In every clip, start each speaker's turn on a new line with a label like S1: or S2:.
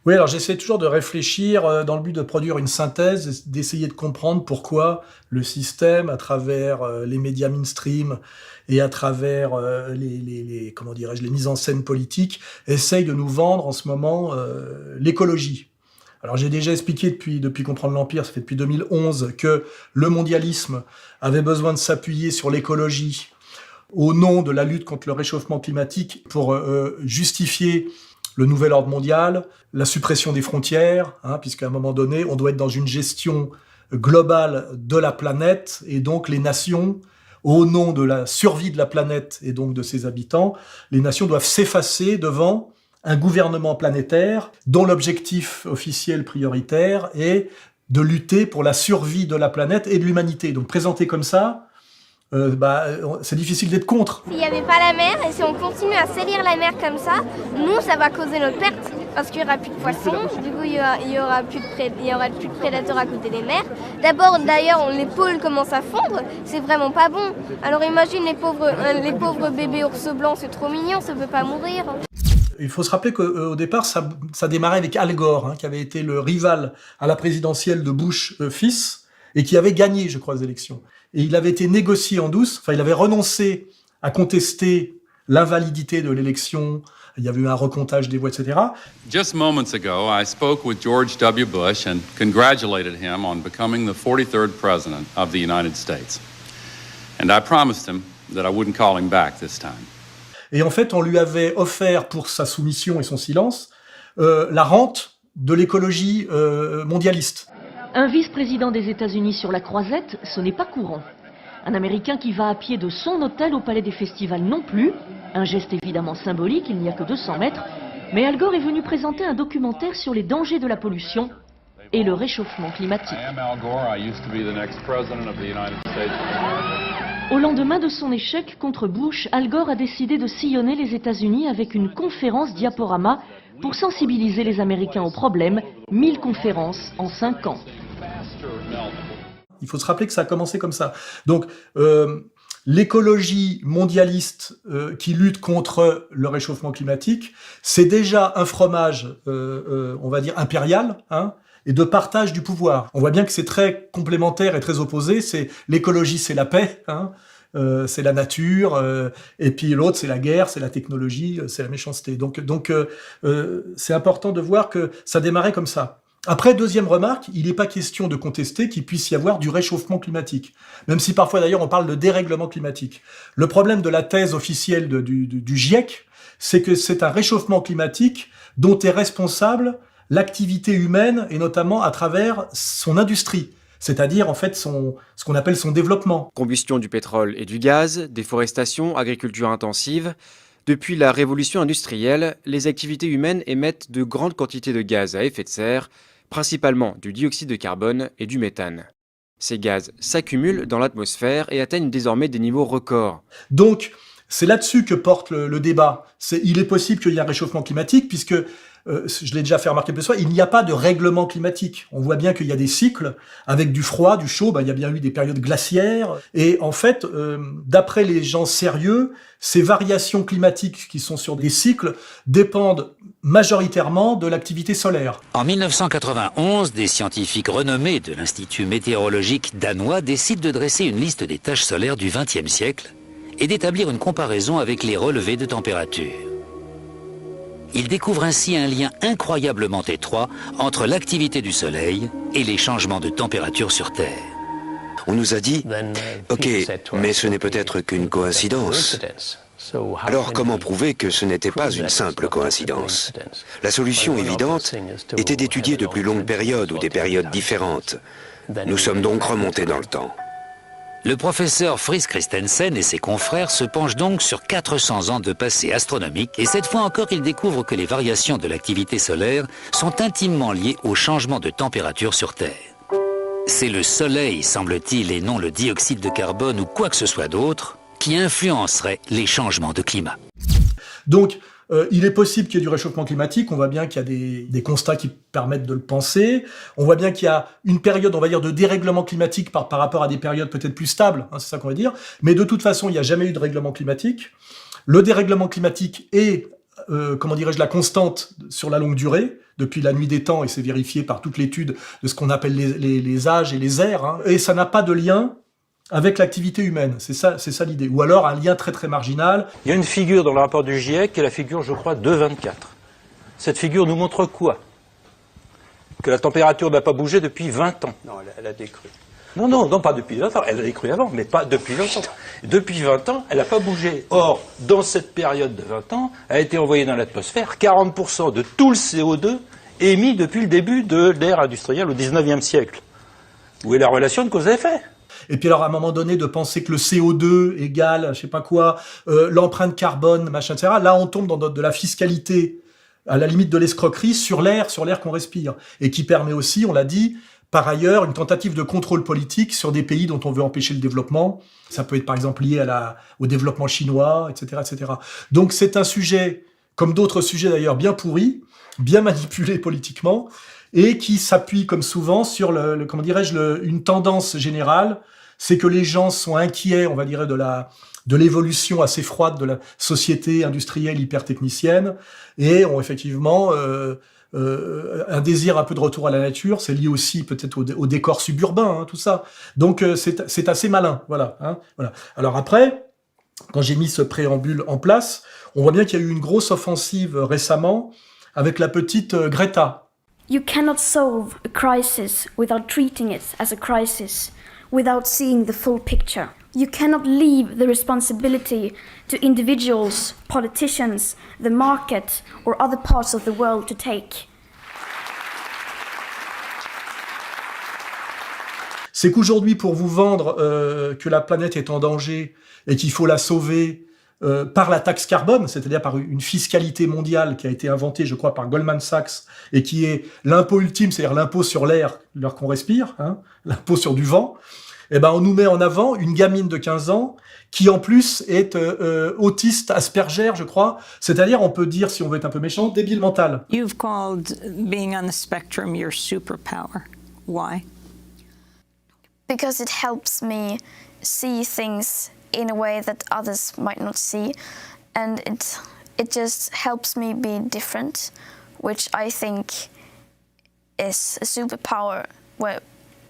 S1: Oui, alors j'essaie toujours de réfléchir dans le but de produire une synthèse, d'essayer de comprendre pourquoi le système, à travers les médias mainstream et à travers comment dirais-je, les mises en scène politiques, essaye de nous vendre en ce moment l'écologie. Alors j'ai déjà expliqué depuis Comprendre l'Empire, ça fait depuis 2011, que le mondialisme avait besoin de s'appuyer sur l'écologie au nom de la lutte contre le réchauffement climatique pour justifier le nouvel ordre mondial, la suppression des frontières, puisqu'à un moment donné, on doit être dans une gestion globale de la planète, et donc les nations, au nom de la survie de la planète et donc de ses habitants, les nations doivent s'effacer devant un gouvernement planétaire dont l'objectif officiel prioritaire est de lutter pour la survie de la planète et de l'humanité. Donc présenté comme ça, c'est difficile d'être contre.
S2: S'il n'y avait pas la mer, et si on continue à salir la mer comme ça, nous, ça va causer notre perte, parce qu'il n'y aura plus de poissons, du coup, il y aura plus de prédateurs à côté des mers. D'abord, d'ailleurs, les pôles commencent à fondre, c'est vraiment pas bon. Alors imagine les pauvres bébés ours blancs, c'est trop mignon, ça ne peut pas mourir.
S1: Il faut se rappeler qu'au départ, ça démarrait avec Al Gore, qui avait été le rival à la présidentielle de Bush fils, et qui avait gagné, je crois, les élections. Et il avait été négocié en douce, il avait renoncé à contester l'invalidité de l'élection, il y avait eu un recomptage des voix, etc.
S3: Just moments ago, I spoke with George W. Bush and congratulated him on becoming the 43rd president of the United States. And I promised him that I wouldn't call him back this time.
S1: Et en fait, on lui avait offert, pour sa soumission et son silence, la rente de l'écologie mondialiste.
S4: Un vice-président des États-Unis sur la croisette, ce n'est pas courant. Un Américain qui va à pied de son hôtel au Palais des Festivals non plus. Un geste évidemment symbolique, il n'y a que 200 mètres. Mais Al Gore est venu présenter un documentaire sur les dangers de la pollution et le réchauffement climatique. Au lendemain de son échec contre Bush, Al Gore a décidé de sillonner les États-Unis avec une conférence diaporama pour sensibiliser les Américains aux problèmes. 1000 conférences en 5 ans.
S1: Il faut se rappeler que ça a commencé comme ça. Donc, l'écologie mondialiste qui lutte contre le réchauffement climatique, c'est déjà un fromage, on va dire, impérial, et de partage du pouvoir. On voit bien que c'est très complémentaire et très opposé. C'est l'écologie, c'est la paix, c'est la nature, et puis l'autre, c'est la guerre, c'est la technologie, c'est la méchanceté. Donc, c'est important de voir que ça démarrait comme ça. Après, deuxième remarque, il n'est pas question de contester qu'il puisse y avoir du réchauffement climatique. Même si parfois, d'ailleurs, on parle de dérèglement climatique. Le problème de la thèse officielle du GIEC, c'est que c'est un réchauffement climatique dont est responsable l'activité humaine, et notamment à travers son industrie. C'est-à-dire, en fait, ce qu'on appelle son développement.
S5: Combustion du pétrole et du gaz, déforestation, agriculture intensive. Depuis la révolution industrielle, les activités humaines émettent de grandes quantités de gaz à effet de serre, principalement du dioxyde de carbone et du méthane. Ces gaz s'accumulent dans l'atmosphère et atteignent désormais des niveaux records.
S1: Donc, c'est là-dessus que porte le débat. Il est possible qu'il y ait un réchauffement climatique, puisque, je l'ai déjà fait remarquer plusieurs fois, il n'y a pas de règlement climatique. On voit bien qu'il y a des cycles, avec du froid, du chaud, il y a bien eu des périodes glaciaires. Et en fait, d'après les gens sérieux, ces variations climatiques qui sont sur des cycles dépendent majoritairement de l'activité solaire.
S6: En 1991, des scientifiques renommés de l'Institut météorologique danois décident de dresser une liste des taches solaires du XXe siècle et d'établir une comparaison avec les relevés de température. Ils découvrent ainsi un lien incroyablement étroit entre l'activité du Soleil et les changements de température sur Terre.
S7: On nous a dit, ok, mais ce n'est peut-être qu'une coïncidence. Alors comment prouver que ce n'était pas une simple coïncidence? La solution évidente était d'étudier de plus longues périodes ou des périodes différentes. Nous sommes donc remontés dans le temps.
S6: Le professeur Friis Christensen et ses confrères se penchent donc sur 400 ans de passé astronomique et cette fois encore ils découvrent que les variations de l'activité solaire sont intimement liées au changement de température sur Terre. C'est le Soleil, semble-t-il, et non le dioxyde de carbone ou quoi que ce soit d'autre, qui influencerait les changements de climat.
S1: Donc, il est possible qu'il y ait du réchauffement climatique, on voit bien qu'il y a des constats qui permettent de le penser, on voit bien qu'il y a une période, on va dire, de dérèglement climatique par rapport à des périodes peut-être plus stables, c'est ça qu'on va dire, mais de toute façon, il n'y a jamais eu de règlement climatique. Le dérèglement climatique est comment dirais-je, la constante sur la longue durée, depuis la nuit des temps, et c'est vérifié par toute l'étude de ce qu'on appelle les âges et les ères, hein, et ça n'a pas de lien avec l'activité humaine, c'est ça l'idée. Ou alors un lien très très marginal.
S8: Il y a une figure dans le rapport du GIEC qui est la figure, je crois, 2,24. Cette figure nous montre quoi? Que la température n'a pas bougé depuis 20 ans.
S9: Non, elle a décru.
S8: Non, pas depuis 20 ans. Elle a décru avant, mais pas depuis 20 ans. Depuis 20 ans, elle n'a pas bougé. Or, dans cette période de 20 ans, a été envoyé dans l'atmosphère 40% de tout le CO2 émis depuis le début de l'ère industrielle au 19e siècle. Où est la relation de cause à effet?
S1: Et puis alors, à un moment donné, de penser que le CO2 égale, je sais pas quoi, l'empreinte carbone, machin, etc. Là, on tombe dans de la fiscalité, à la limite de l'escroquerie, sur l'air qu'on respire. Et qui permet aussi, on l'a dit, par ailleurs, une tentative de contrôle politique sur des pays dont on veut empêcher le développement. Ça peut être par exemple lié au développement chinois, etc., etc. Donc c'est un sujet, comme d'autres sujets d'ailleurs, bien pourri, bien manipulé politiquement, et qui s'appuie comme souvent sur comment dirais-je, une tendance générale, c'est que les gens sont inquiets, on va dire, de l'évolution assez froide de la société industrielle hyper-technicienne, et ont effectivement un désir un peu de retour à la nature. C'est lié aussi peut-être au décor suburbain, hein, tout ça. Donc c'est assez malin, voilà, hein, voilà. Alors après, quand j'ai mis ce préambule en place, on voit bien qu'il y a eu une grosse offensive récemment avec la petite Greta.
S10: You cannot solve a crisis without treating it as a crisis, without seeing the full picture. You cannot leave the responsibility to individuals, politicians, the market, or other parts of the world to take.
S1: C'est qu'aujourd'hui, pour vous vendre que la planète est en danger et qu'il faut la sauver par la taxe carbone, c'est-à-dire par une fiscalité mondiale qui a été inventée, je crois, par Goldman Sachs, et qui est l'impôt ultime, c'est-à-dire l'impôt sur l'air qu'on respire, hein, l'impôt sur du vent, eh ben on nous met en avant une gamine de 15 ans qui en plus est autiste Asperger, je crois, c'est-à-dire on peut dire, si on veut être un peu méchant, débile mental.
S11: You've called being on the spectrum your superpower. Why?
S10: Because it helps me see things in a way that others might not see, and it just helps me be different, which I think is a superpower where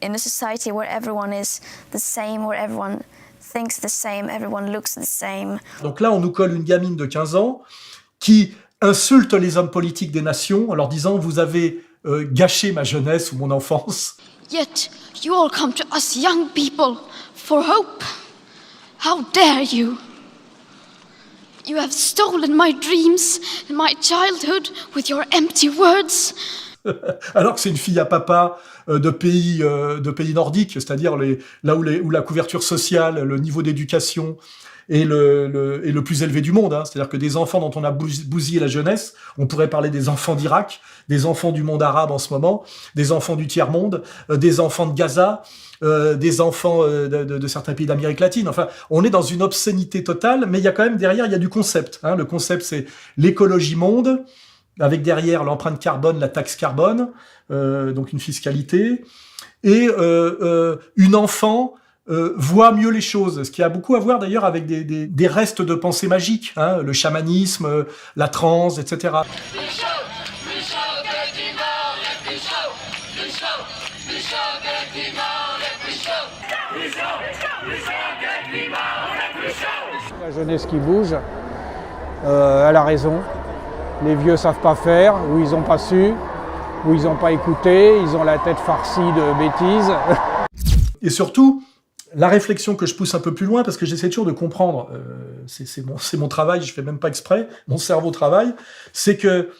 S10: in a society where everyone is the same, where everyone thinks the same, everyone looks the same.
S1: Donc là, on nous colle une gamine de 15 ans qui insulte les hommes politiques des nations en leur disant « Vous avez gâché ma jeunesse ou mon enfance ».
S12: Yet you all come to us young people for hope. How dare you? You have stolen my dreams and my childhood with your empty words.
S1: Alors que c'est une fille à papa de pays nordiques, c'est-à-dire là où la couverture sociale, le niveau d'éducation est le plus élevé du monde. Hein. C'est-à-dire que des enfants dont on a bousillé la jeunesse, on pourrait parler des enfants d'Irak, des enfants du monde arabe en ce moment, des enfants du tiers-monde, des enfants de Gaza, des enfants de certains pays d'Amérique latine. Enfin, on est dans une obscénité totale, mais il y a quand même derrière, il y a du concept. Hein. Le concept, c'est l'écologie monde, avec derrière l'empreinte carbone, la taxe carbone, donc une fiscalité, et une enfant voit mieux les choses, ce qui a beaucoup à voir d'ailleurs avec des restes de pensée magique, hein, le chamanisme, la transe, etc.
S13: La jeunesse qui bouge, elle a raison. Les vieux savent pas faire, ou ils ont pas su, ou ils ont pas écouté, ils ont la tête farcie de bêtises.
S1: Et surtout, la réflexion que je pousse un peu plus loin, parce que j'essaie toujours de comprendre, c'est mon travail, je fais même pas exprès, mon cerveau travaille, c'est que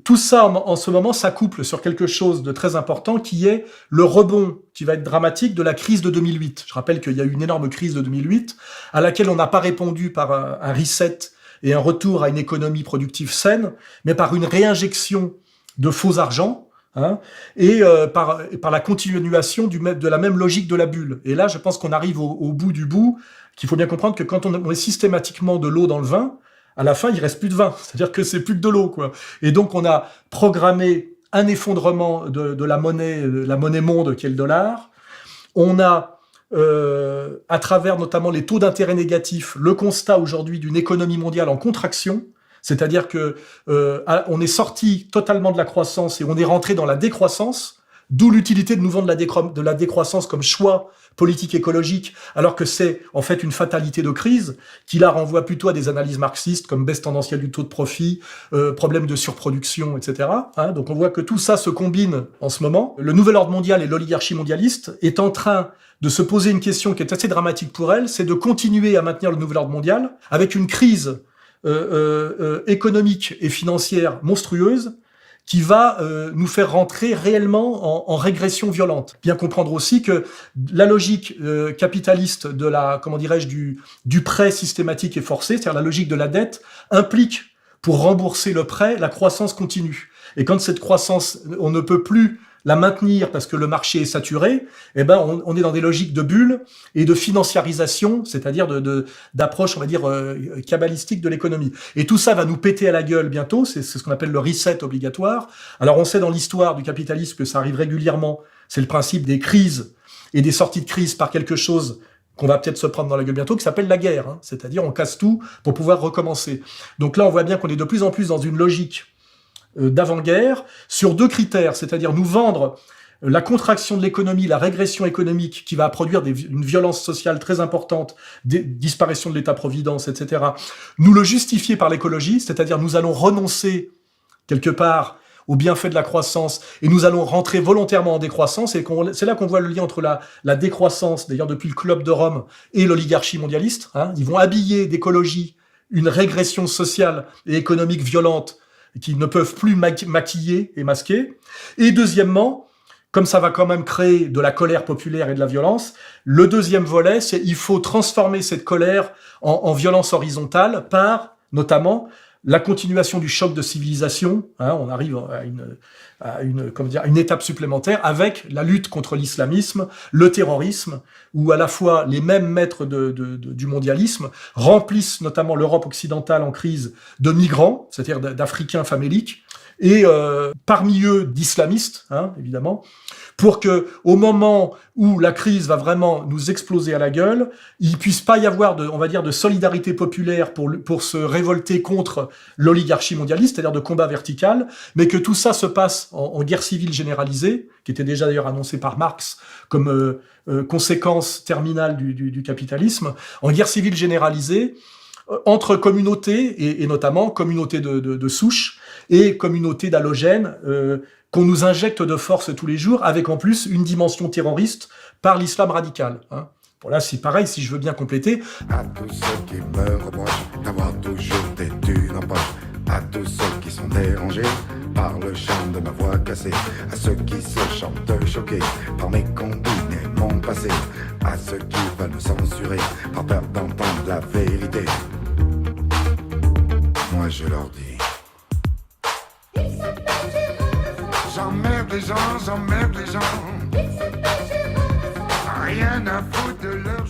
S1: tout ça, en ce moment, s'accouple sur quelque chose de très important, qui est le rebond, qui va être dramatique, de la crise de 2008. Je rappelle qu'il y a eu une énorme crise de 2008, à laquelle on n'a pas répondu par un reset et un retour à une économie productive saine, mais par une réinjection de faux argent, hein, et par la continuation de la même logique de la bulle. Et là, je pense qu'on arrive au bout du bout, qu'il faut bien comprendre que quand on met systématiquement de l'eau dans le vin, à la fin, il reste plus de vin. C'est-à-dire que c'est plus que de l'eau, quoi. Et donc, on a programmé un effondrement de la monnaie monde qui est le dollar. On a, à travers notamment les taux d'intérêt négatifs, le constat aujourd'hui d'une économie mondiale en contraction, C'est-à-dire que on est sorti totalement de la croissance et on est rentré dans la décroissance, d'où l'utilité de nous vendre de la décroissance comme choix politique écologique, alors que c'est en fait une fatalité de crise qui la renvoie plutôt à des analyses marxistes comme baisse tendancielle du taux de profit, problème de surproduction, etc. Donc on voit que tout ça se combine en ce moment. Le nouvel ordre mondial et l'oligarchie mondialiste est en train de se poser une question qui est assez dramatique pour elle, c'est de continuer à maintenir le nouvel ordre mondial avec une crise économique et financière monstrueuse qui va nous faire rentrer réellement en régression violente. Bien comprendre aussi que la logique capitaliste de la, comment dirais-je, du prêt systématique et forcé, c'est-à-dire la logique de la dette, implique, pour rembourser le prêt, la croissance continue. Et quand cette croissance, on ne peut plus la maintenir parce que le marché est saturé, eh ben on est dans des logiques de bulles et de financiarisation, c'est-à-dire d'approche, on va dire, kabbalistique de l'économie. Et tout ça va nous péter à la gueule bientôt, c'est ce qu'on appelle le reset obligatoire. Alors on sait dans l'histoire du capitalisme que ça arrive régulièrement, c'est le principe des crises et des sorties de crise par quelque chose qu'on va peut-être se prendre dans la gueule bientôt, qui s'appelle la guerre, c'est-à-dire on casse tout pour pouvoir recommencer. Donc là on voit bien qu'on est de plus en plus dans une logique d'avant-guerre, sur deux critères, c'est-à-dire nous vendre la contraction de l'économie, la régression économique qui va produire une violence sociale très importante, disparition de l'État-providence, etc., nous le justifier par l'écologie, c'est-à-dire nous allons renoncer quelque part aux bienfaits de la croissance et nous allons rentrer volontairement en décroissance, et c'est là qu'on voit le lien entre la décroissance, d'ailleurs depuis le Club de Rome, et l'oligarchie mondialiste. Ils vont habiller d'écologie une régression sociale et économique violente qui ne peuvent plus maquiller et masquer. Et deuxièmement, comme ça va quand même créer de la colère populaire et de la violence, le deuxième volet, c'est il faut transformer cette colère en violence horizontale par, notamment, la continuation du choc de civilisation. On arrive à une étape supplémentaire avec la lutte contre l'islamisme, le terrorisme, où à la fois les mêmes maîtres du mondialisme remplissent notamment l'Europe occidentale en crise de migrants, c'est-à-dire d'Africains faméliques, et parmi eux d'islamistes, évidemment, pour que, au moment où la crise va vraiment nous exploser à la gueule, il puisse pas y avoir de solidarité populaire pour se révolter contre l'oligarchie mondialiste, c'est-à-dire de combat vertical, mais que tout ça se passe en guerre civile généralisée, qui était déjà d'ailleurs annoncée par Marx comme conséquence terminale du capitalisme, en guerre civile généralisée, entre communautés, et notamment communautés de souche et communautés d'halogènes, qu'on nous injecte de force tous les jours, avec en plus une dimension terroriste par l'islam radical. Bon là, c'est pareil, si je veux bien compléter.
S9: À tous ceux qui me reprochent d'avoir toujours des thunes en poche, à tous ceux qui sont dérangés par le charme de ma voix cassée, à ceux qui se chantent choqués par mes combines et mon passé, à ceux qui veulent me censurer par peur d'entendre la vérité, moi je leur dis: j'emmerde les gens, j'emmerde les gens. Rien à foutre de leur